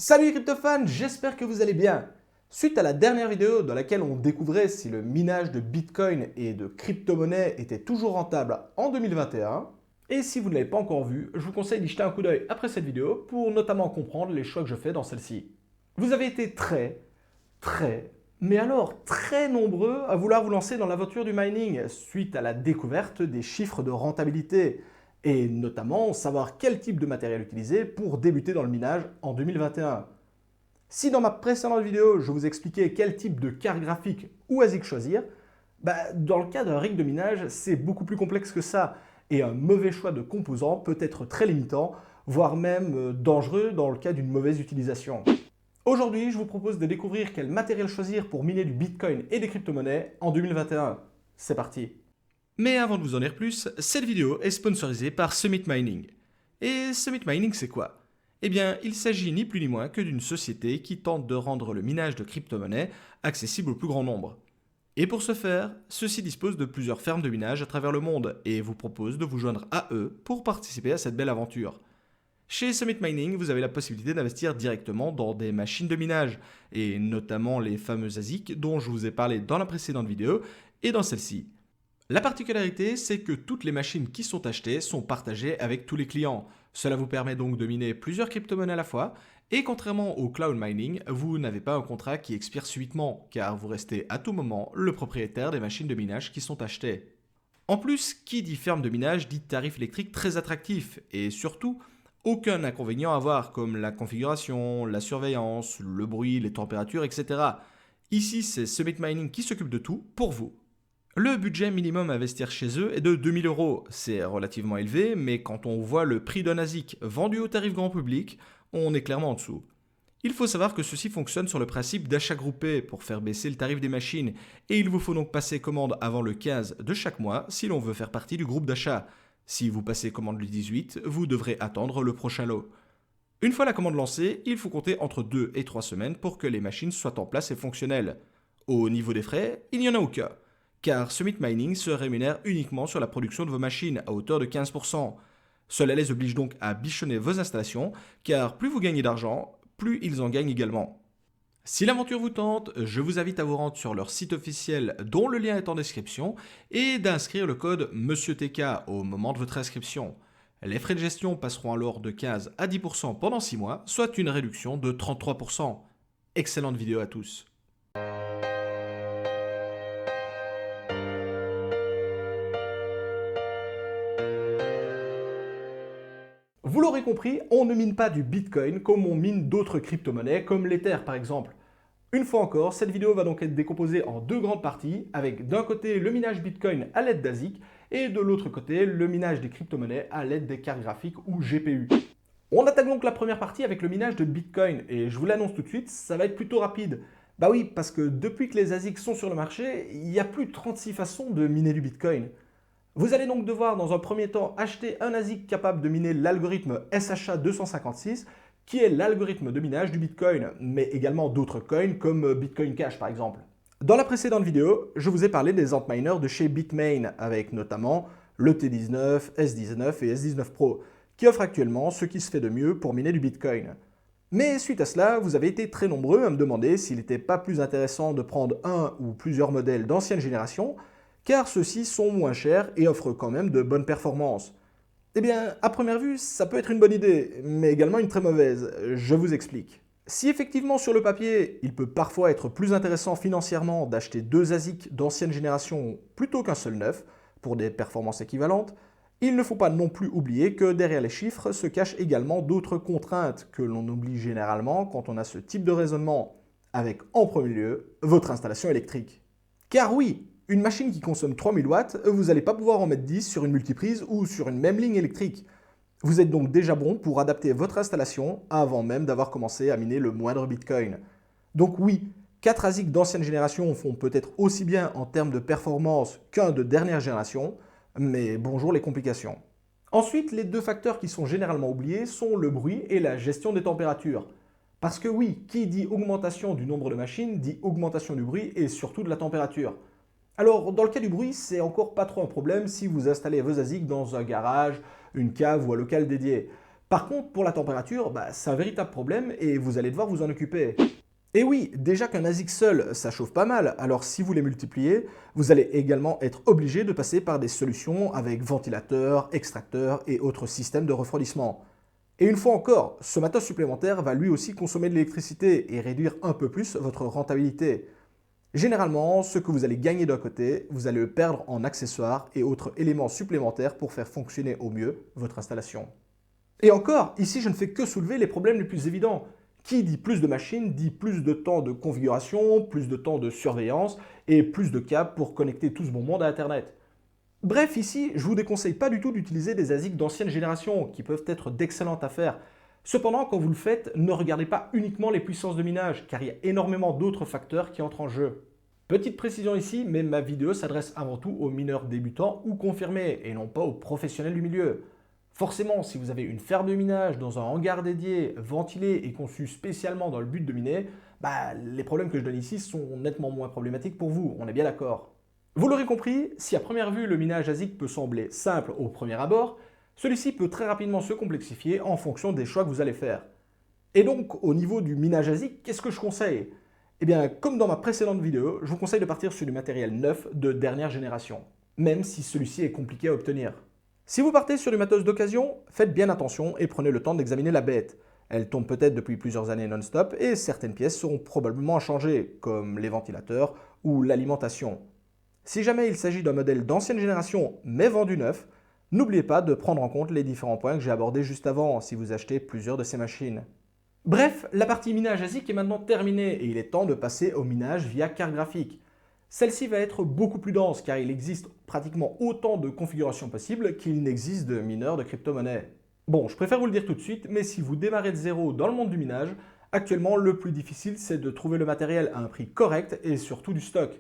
Salut les crypto-fans, j'espère que vous allez bien. Suite à la dernière vidéo dans laquelle on découvrait si le minage de Bitcoin et de crypto-monnaies était toujours rentable en 2021, et si vous ne l'avez pas encore vu, je vous conseille d'y jeter un coup d'œil après cette vidéo pour notamment comprendre les choix que je fais dans celle-ci. Vous avez été mais alors très nombreux à vouloir vous lancer dans l'aventure du mining suite à la découverte des chiffres de rentabilité et notamment savoir quel type de matériel utiliser pour débuter dans le minage en 2021. Si dans ma précédente vidéo, je vous expliquais quel type de carte graphique ou ASIC choisir, dans le cas d'un rig de minage, c'est beaucoup plus complexe que ça et un mauvais choix de composants peut être très limitant, voire même dangereux dans le cas d'une mauvaise utilisation. Aujourd'hui, je vous propose de découvrir quel matériel choisir pour miner du Bitcoin et des crypto-monnaies en 2021. C'est parti! Mais avant de vous en dire plus, cette vidéo est sponsorisée par Summit Mining. Et Summit Mining, c'est quoi? Eh bien, il s'agit ni plus ni moins que d'une société qui tente de rendre le minage de crypto-monnaies accessible au plus grand nombre. Et pour ce faire, ceux-ci disposent de plusieurs fermes de minage à travers le monde et vous proposent de vous joindre à eux pour participer à cette belle aventure. Chez Summit Mining, vous avez la possibilité d'investir directement dans des machines de minage, et notamment les fameuses ASIC dont je vous ai parlé dans la précédente vidéo et dans celle-ci. La particularité, c'est que toutes les machines qui sont achetées sont partagées avec tous les clients. Cela vous permet donc de miner plusieurs crypto-monnaies à la fois, et contrairement au cloud mining, vous n'avez pas un contrat qui expire subitement, car vous restez à tout moment le propriétaire des machines de minage qui sont achetées. En plus, qui dit ferme de minage dit tarif électrique très attractif, et surtout, aucun inconvénient à avoir comme la configuration, la surveillance, le bruit, les températures, etc. Ici, c'est Summit Mining qui s'occupe de tout pour vous. Le budget minimum à investir chez eux est de 2000 euros. C'est relativement élevé, mais quand on voit le prix d'un ASIC vendu au tarif grand public, on est clairement en dessous. Il faut savoir que ceci fonctionne sur le principe d'achat groupé pour faire baisser le tarif des machines, et il vous faut donc passer commande avant le 15 de chaque mois si l'on veut faire partie du groupe d'achat. Si vous passez commande le 18, vous devrez attendre le prochain lot. Une fois la commande lancée, il faut compter entre 2 et 3 semaines pour que les machines soient en place et fonctionnelles. Au niveau des frais, il n'y en a aucun, car Summit Mining se rémunère uniquement sur la production de vos machines à hauteur de 15%. Cela les oblige donc à bichonner vos installations, car plus vous gagnez d'argent, plus ils en gagnent également. Si l'aventure vous tente, je vous invite à vous rendre sur leur site officiel dont le lien est en description et d'inscrire le code MonsieurTK au moment de votre inscription. Les frais de gestion passeront alors de 15 à 10% pendant 6 mois, soit une réduction de 33%. Excellente vidéo à tous. Vous l'aurez compris, on ne mine pas du Bitcoin comme on mine d'autres crypto-monnaies comme l'Ether par exemple. Une fois encore, cette vidéo va donc être décomposée en deux grandes parties, avec d'un côté le minage Bitcoin à l'aide d'ASIC et de l'autre côté le minage des crypto-monnaies à l'aide des cartes graphiques ou GPU. On attaque donc la première partie avec le minage de Bitcoin et je vous l'annonce tout de suite, ça va être plutôt rapide. Bah oui, parce que depuis que les ASIC sont sur le marché, il y a plus de 36 façons de miner du Bitcoin. Vous allez donc devoir dans un premier temps acheter un ASIC capable de miner l'algorithme SHA-256 qui est l'algorithme de minage du Bitcoin, mais également d'autres coins comme Bitcoin Cash par exemple. Dans la précédente vidéo, je vous ai parlé des Antminers de chez Bitmain, avec notamment le T19, S19 et S19 Pro, qui offrent actuellement ce qui se fait de mieux pour miner du Bitcoin. Mais suite à cela, vous avez été très nombreux à me demander s'il n'était pas plus intéressant de prendre un ou plusieurs modèles d'ancienne génération, car ceux-ci sont moins chers et offrent quand même de bonnes performances. Eh bien, à première vue, ça peut être une bonne idée, mais également une très mauvaise. Je vous explique. Si effectivement sur le papier, il peut parfois être plus intéressant financièrement d'acheter deux ASIC d'ancienne génération plutôt qu'un seul neuf, pour des performances équivalentes, il ne faut pas non plus oublier que derrière les chiffres se cachent également d'autres contraintes que l'on oublie généralement quand on a ce type de raisonnement, avec en premier lieu votre installation électrique. Car oui, une machine qui consomme 3000 watts, vous n'allez pas pouvoir en mettre 10 sur une multiprise ou sur une même ligne électrique. Vous êtes donc déjà bon pour adapter votre installation avant même d'avoir commencé à miner le moindre Bitcoin. Donc oui, 4 ASIC d'ancienne génération font peut-être aussi bien en termes de performance qu'un de dernière génération, mais bonjour les complications. Ensuite, les deux facteurs qui sont généralement oubliés sont le bruit et la gestion des températures. Parce que oui, qui dit augmentation du nombre de machines dit augmentation du bruit et surtout de la température. Alors, dans le cas du bruit, c'est encore pas trop un problème si vous installez vos ASIC dans un garage, une cave ou un local dédié. Par contre, pour la température, c'est un véritable problème et vous allez devoir vous en occuper. Et oui, déjà qu'un ASIC seul, ça chauffe pas mal, alors si vous les multipliez, vous allez également être obligé de passer par des solutions avec ventilateurs, extracteurs et autres systèmes de refroidissement. Et une fois encore, ce matos supplémentaire va lui aussi consommer de l'électricité et réduire un peu plus votre rentabilité. Généralement, ce que vous allez gagner d'un côté, vous allez le perdre en accessoires et autres éléments supplémentaires pour faire fonctionner au mieux votre installation. Et encore, ici je ne fais que soulever les problèmes les plus évidents. Qui dit plus de machines dit plus de temps de configuration, plus de temps de surveillance et plus de câbles pour connecter tout ce bon monde à Internet. Bref, ici, je ne vous déconseille pas du tout d'utiliser des ASIC d'ancienne génération qui peuvent être d'excellentes affaires. Cependant, quand vous le faites, ne regardez pas uniquement les puissances de minage, car il y a énormément d'autres facteurs qui entrent en jeu. Petite précision ici, mais ma vidéo s'adresse avant tout aux mineurs débutants ou confirmés, et non pas aux professionnels du milieu. Forcément, si vous avez une ferme de minage dans un hangar dédié, ventilé et conçu spécialement dans le but de miner, les problèmes que je donne ici sont nettement moins problématiques pour vous, on est bien d'accord. Vous l'aurez compris, si à première vue le minage ASIC peut sembler simple au premier abord, celui-ci peut très rapidement se complexifier en fonction des choix que vous allez faire. Et donc, au niveau du minage ASIC, qu'est-ce que je conseille? Eh bien, comme dans ma précédente vidéo, je vous conseille de partir sur du matériel neuf de dernière génération, même si celui-ci est compliqué à obtenir. Si vous partez sur du matos d'occasion, faites bien attention et prenez le temps d'examiner la bête. Elle tourne peut-être depuis plusieurs années non-stop et certaines pièces seront probablement à changer, comme les ventilateurs ou l'alimentation. Si jamais il s'agit d'un modèle d'ancienne génération mais vendu neuf, n'oubliez pas de prendre en compte les différents points que j'ai abordés juste avant si vous achetez plusieurs de ces machines. Bref, la partie minage ASIC est maintenant terminée et il est temps de passer au minage via carte graphique. Celle-ci va être beaucoup plus dense car il existe pratiquement autant de configurations possibles qu'il n'existe de mineurs de crypto-monnaie. Bon, je préfère vous le dire tout de suite, mais si vous démarrez de zéro dans le monde du minage, actuellement le plus difficile c'est de trouver le matériel à un prix correct et surtout du stock.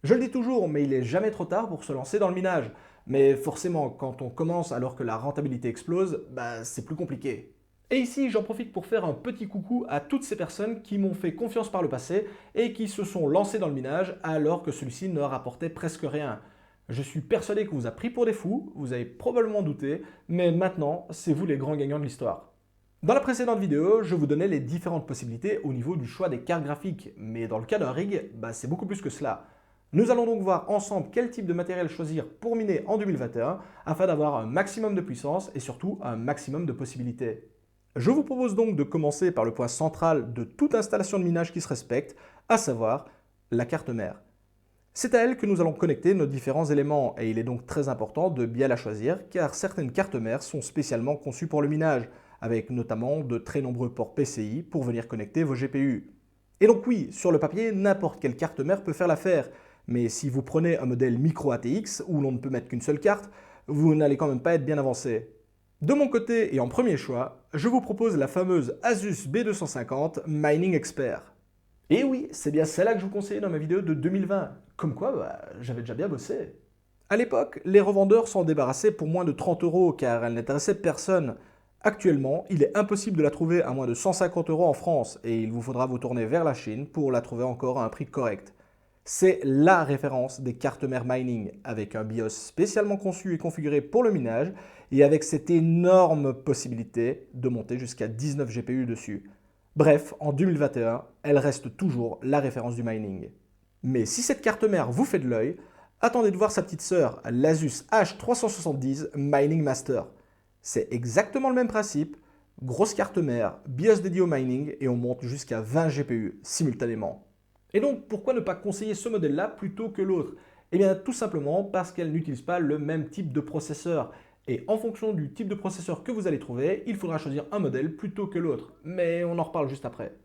Je le dis toujours, mais il n'est jamais trop tard pour se lancer dans le minage. Mais forcément, quand on commence alors que la rentabilité explose, c'est plus compliqué. Et ici, j'en profite pour faire un petit coucou à toutes ces personnes qui m'ont fait confiance par le passé et qui se sont lancées dans le minage alors que celui-ci ne rapportait presque rien. Je suis persuadé que vous a pris pour des fous, vous avez probablement douté, mais maintenant, c'est vous les grands gagnants de l'histoire. Dans la précédente vidéo, je vous donnais les différentes possibilités au niveau du choix des cartes graphiques, mais dans le cas d'un rig, c'est beaucoup plus que cela. Nous allons donc voir ensemble quel type de matériel choisir pour miner en 2021 afin d'avoir un maximum de puissance et surtout un maximum de possibilités. Je vous propose donc de commencer par le point central de toute installation de minage qui se respecte, à savoir la carte mère. C'est à elle que nous allons connecter nos différents éléments et il est donc très important de bien la choisir car certaines cartes mères sont spécialement conçues pour le minage, avec notamment de très nombreux ports PCI pour venir connecter vos GPU. Et donc oui, sur le papier, n'importe quelle carte mère peut faire l'affaire, mais si vous prenez un modèle micro ATX où l'on ne peut mettre qu'une seule carte, vous n'allez quand même pas être bien avancé. De mon côté et en premier choix, je vous propose la fameuse Asus B250 Mining Expert. Et oui, c'est bien celle-là que je vous conseillais dans ma vidéo de 2020. Comme quoi, j'avais déjà bien bossé. À l'époque, les revendeurs s'en débarrassaient pour moins de 30 € car elle n'intéressait personne. Actuellement, il est impossible de la trouver à moins de 150 € en France et il vous faudra vous tourner vers la Chine pour la trouver encore à un prix correct. C'est la référence des cartes mères mining, avec un BIOS spécialement conçu et configuré pour le minage, et avec cette énorme possibilité de monter jusqu'à 19 GPU dessus. Bref, en 2021, elle reste toujours la référence du mining. Mais si cette carte mère vous fait de l'œil, attendez de voir sa petite sœur, l'Asus H370 Mining Master. C'est exactement le même principe, grosse carte mère, BIOS dédié au mining, et on monte jusqu'à 20 GPU simultanément. Et donc, pourquoi ne pas conseiller ce modèle-là plutôt que l'autre? Eh bien, tout simplement parce qu'elle n'utilise pas le même type de processeur. Et en fonction du type de processeur que vous allez trouver, il faudra choisir un modèle plutôt que l'autre. Mais on en reparle juste après.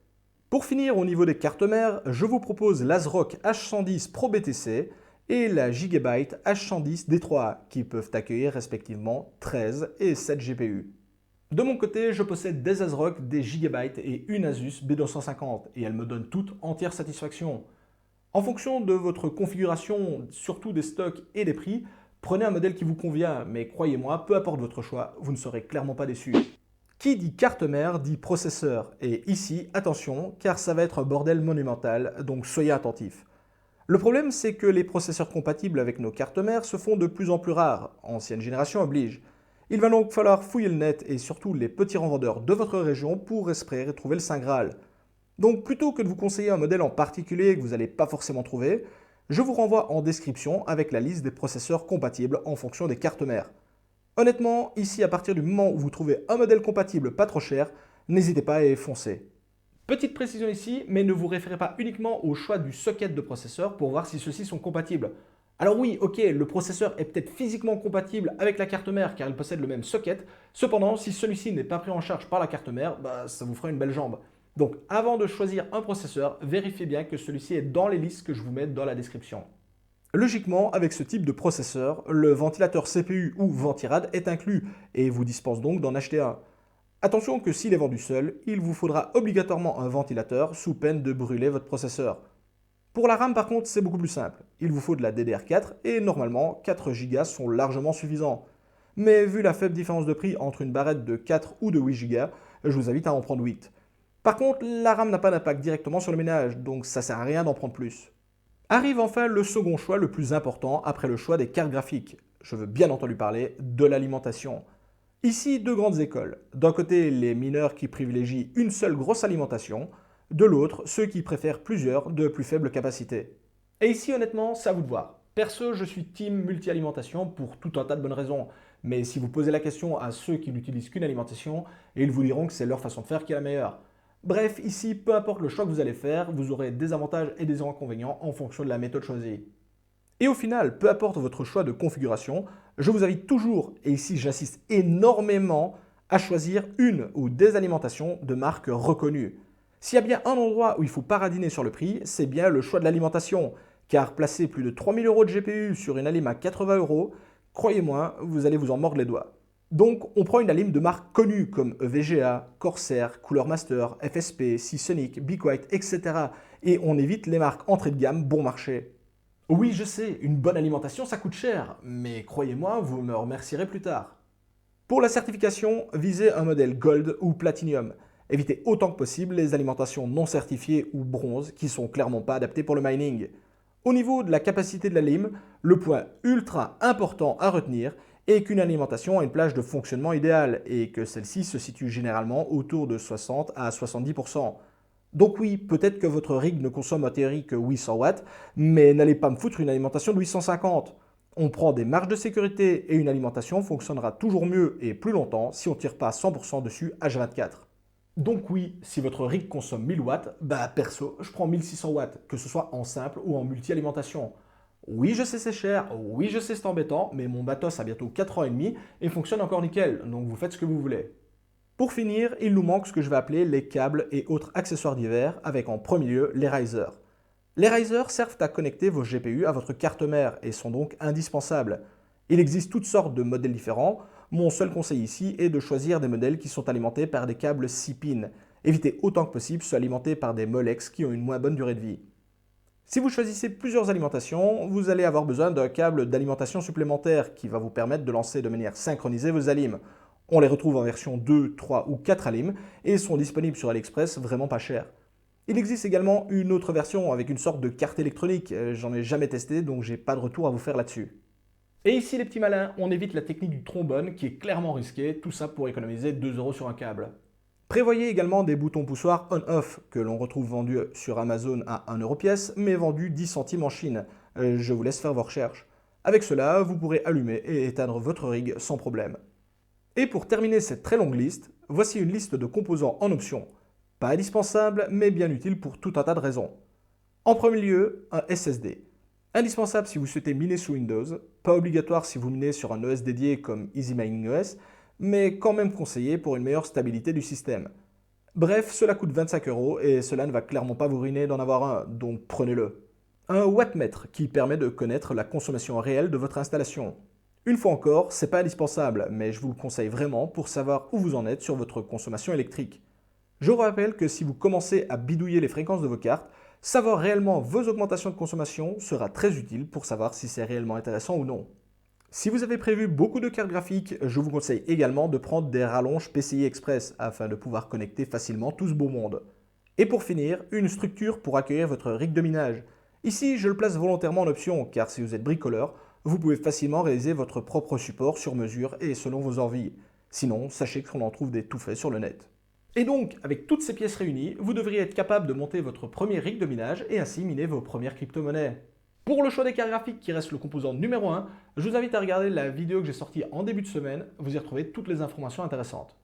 Pour finir, au niveau des cartes mères, je vous propose l'ASRock H110 Pro BTC et la Gigabyte H110 D3A qui peuvent accueillir respectivement 13 et 7 GPU. De mon côté, je possède des ASRock, des Gigabyte et une Asus B250 et elles me donnent toutes entière satisfaction. En fonction de votre configuration, surtout des stocks et des prix, prenez un modèle qui vous convient, mais croyez-moi, peu importe votre choix, vous ne serez clairement pas déçus. Qui dit carte mère dit processeur, et ici, attention, car ça va être un bordel monumental, donc soyez attentifs. Le problème, c'est que les processeurs compatibles avec nos cartes mères se font de plus en plus rares, ancienne génération oblige. Il va donc falloir fouiller le net et surtout les petits revendeurs de votre région pour espérer trouver le Saint Graal. Donc plutôt que de vous conseiller un modèle en particulier que vous n'allez pas forcément trouver, je vous renvoie en description avec la liste des processeurs compatibles en fonction des cartes mères. Honnêtement, ici à partir du moment où vous trouvez un modèle compatible pas trop cher, n'hésitez pas à y foncer. Petite précision ici, mais ne vous référez pas uniquement au choix du socket de processeur pour voir si ceux-ci sont compatibles. Alors oui, ok, le processeur est peut-être physiquement compatible avec la carte mère car il possède le même socket, cependant si celui-ci n'est pas pris en charge par la carte mère, ça vous fera une belle jambe. Donc avant de choisir un processeur, vérifiez bien que celui-ci est dans les listes que je vous mets dans la description. Logiquement, avec ce type de processeur, le ventilateur CPU ou Ventirad est inclus et vous dispense donc d'en acheter un. Attention que s'il est vendu seul, il vous faudra obligatoirement un ventilateur sous peine de brûler votre processeur. Pour la RAM par contre, c'est beaucoup plus simple. Il vous faut de la DDR4 et normalement 4 Go sont largement suffisants. Mais vu la faible différence de prix entre une barrette de 4 ou de 8 Go, je vous invite à en prendre 8. Par contre, la RAM n'a pas d'impact directement sur le ménage, donc ça sert à rien d'en prendre plus. Arrive enfin le second choix le plus important après le choix des cartes graphiques. Je veux bien entendu parler de l'alimentation. Ici, deux grandes écoles. D'un côté, les mineurs qui privilégient une seule grosse alimentation, de l'autre, ceux qui préfèrent plusieurs de plus faible capacité. Et ici, honnêtement, c'est à vous de voir. Perso, je suis team multi-alimentation pour tout un tas de bonnes raisons. Mais si vous posez la question à ceux qui n'utilisent qu'une alimentation, ils vous diront que c'est leur façon de faire qui est la meilleure. Bref, ici, peu importe le choix que vous allez faire, vous aurez des avantages et des inconvénients en fonction de la méthode choisie. Et au final, peu importe votre choix de configuration, je vous invite toujours, et ici j'insiste énormément, à choisir une ou des alimentations de marques reconnues. S'il y a bien un endroit où il faut paradiner sur le prix, c'est bien le choix de l'alimentation. Car placer plus de 3000 € de GPU sur une alim à 80 €, croyez-moi, vous allez vous en mordre les doigts. Donc on prend une alim de marques connues comme EVGA, Corsair, Cooler Master, FSP, Seasonic, Be Quiet, etc. Et on évite les marques entrée de gamme bon marché. Oui, je sais, une bonne alimentation, ça coûte cher, mais croyez-moi, vous me remercierez plus tard. Pour la certification, visez un modèle Gold ou Platinum. Évitez autant que possible les alimentations non certifiées ou bronze qui sont clairement pas adaptées pour le mining. Au niveau de la capacité de la lime, le point ultra important à retenir est qu'une alimentation a une plage de fonctionnement idéale et que celle-ci se situe généralement autour de 60 à 70%. Donc oui, peut-être que votre rig ne consomme en théorie que 800 watts, mais n'allez pas me foutre une alimentation de 850. On prend des marges de sécurité et une alimentation fonctionnera toujours mieux et plus longtemps si on ne tire pas 100% dessus H24. Donc oui, si votre rig consomme 1000 watts, perso, je prends 1600 watts, que ce soit en simple ou en multi-alimentation. Oui, je sais c'est cher, oui je sais c'est embêtant, mais mon matos a bientôt 4 ans et demi et fonctionne encore nickel, donc vous faites ce que vous voulez. Pour finir, il nous manque ce que je vais appeler les câbles et autres accessoires divers, avec en premier lieu les risers. Les risers servent à connecter vos GPU à votre carte mère et sont donc indispensables. Il existe toutes sortes de modèles différents. Mon seul conseil ici est de choisir des modèles qui sont alimentés par des câbles 6 pins. Évitez autant que possible ceux alimentés par des Molex qui ont une moins bonne durée de vie. Si vous choisissez plusieurs alimentations, vous allez avoir besoin d'un câble d'alimentation supplémentaire qui va vous permettre de lancer de manière synchronisée vos alims. On les retrouve en version 2, 3 ou 4 alims et sont disponibles sur AliExpress vraiment pas cher. Il existe également une autre version avec une sorte de carte électronique, j'en ai jamais testé donc j'ai pas de retour à vous faire là-dessus. Et ici les petits malins, on évite la technique du trombone qui est clairement risquée, tout ça pour économiser 2 € sur un câble. Prévoyez également des boutons poussoirs on-off que l'on retrouve vendus sur Amazon à 1 € pièce mais vendus 10 centimes en Chine. Je vous laisse faire vos recherches. Avec cela, vous pourrez allumer et éteindre votre rig sans problème. Et pour terminer cette très longue liste, voici une liste de composants en option. Pas indispensable, mais bien utile pour tout un tas de raisons. En premier lieu, un SSD. Indispensable si vous souhaitez miner sous Windows, pas obligatoire si vous minez sur un OS dédié comme Easy Mining OS, mais quand même conseillé pour une meilleure stabilité du système. Bref, cela coûte 25 € et cela ne va clairement pas vous ruiner d'en avoir un, donc prenez-le. Un wattmètre qui permet de connaître la consommation réelle de votre installation. Une fois encore, c'est pas indispensable, mais je vous le conseille vraiment pour savoir où vous en êtes sur votre consommation électrique. Je vous rappelle que si vous commencez à bidouiller les fréquences de vos cartes, savoir réellement vos augmentations de consommation sera très utile pour savoir si c'est réellement intéressant ou non. Si vous avez prévu beaucoup de cartes graphiques, je vous conseille également de prendre des rallonges PCI Express afin de pouvoir connecter facilement tout ce beau monde. Et pour finir, une structure pour accueillir votre rig de minage. Ici, je le place volontairement en option car si vous êtes bricoleur, vous pouvez facilement réaliser votre propre support sur mesure et selon vos envies. Sinon, sachez qu'on en trouve des tout faits sur le net. Et donc, avec toutes ces pièces réunies, vous devriez être capable de monter votre premier rig de minage et ainsi miner vos premières crypto-monnaies. Pour le choix des cartes graphiques qui reste le composant numéro 1, je vous invite à regarder la vidéo que j'ai sortie en début de semaine, vous y retrouvez toutes les informations intéressantes.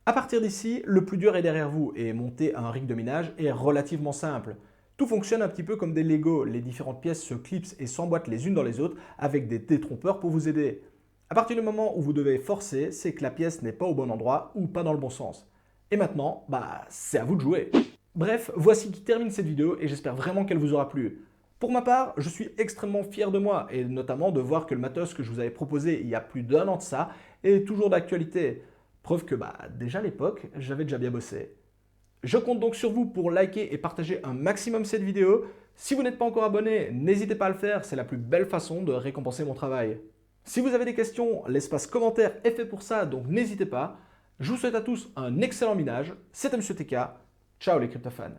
À partir d'ici, le plus dur est derrière vous et monter un rig de minage est relativement simple. Tout fonctionne un petit peu comme des Lego, les différentes pièces se clipsent et s'emboîtent les unes dans les autres avec des détrompeurs pour vous aider. À partir du moment où vous devez forcer, c'est que la pièce n'est pas au bon endroit ou pas dans le bon sens. Et maintenant, c'est à vous de jouer. Bref, voici qui termine cette vidéo et j'espère vraiment qu'elle vous aura plu. Pour ma part, je suis extrêmement fier de moi et notamment de voir que le matos que je vous avais proposé il y a plus d'1 an de ça est toujours d'actualité. Preuve que déjà à l'époque, j'avais déjà bien bossé. Je compte donc sur vous pour liker et partager un maximum cette vidéo. Si vous n'êtes pas encore abonné, n'hésitez pas à le faire, c'est la plus belle façon de récompenser mon travail. Si vous avez des questions, l'espace commentaire est fait pour ça, donc n'hésitez pas. Je vous souhaite à tous un excellent minage. C'était Monsieur TK. Ciao les cryptofans.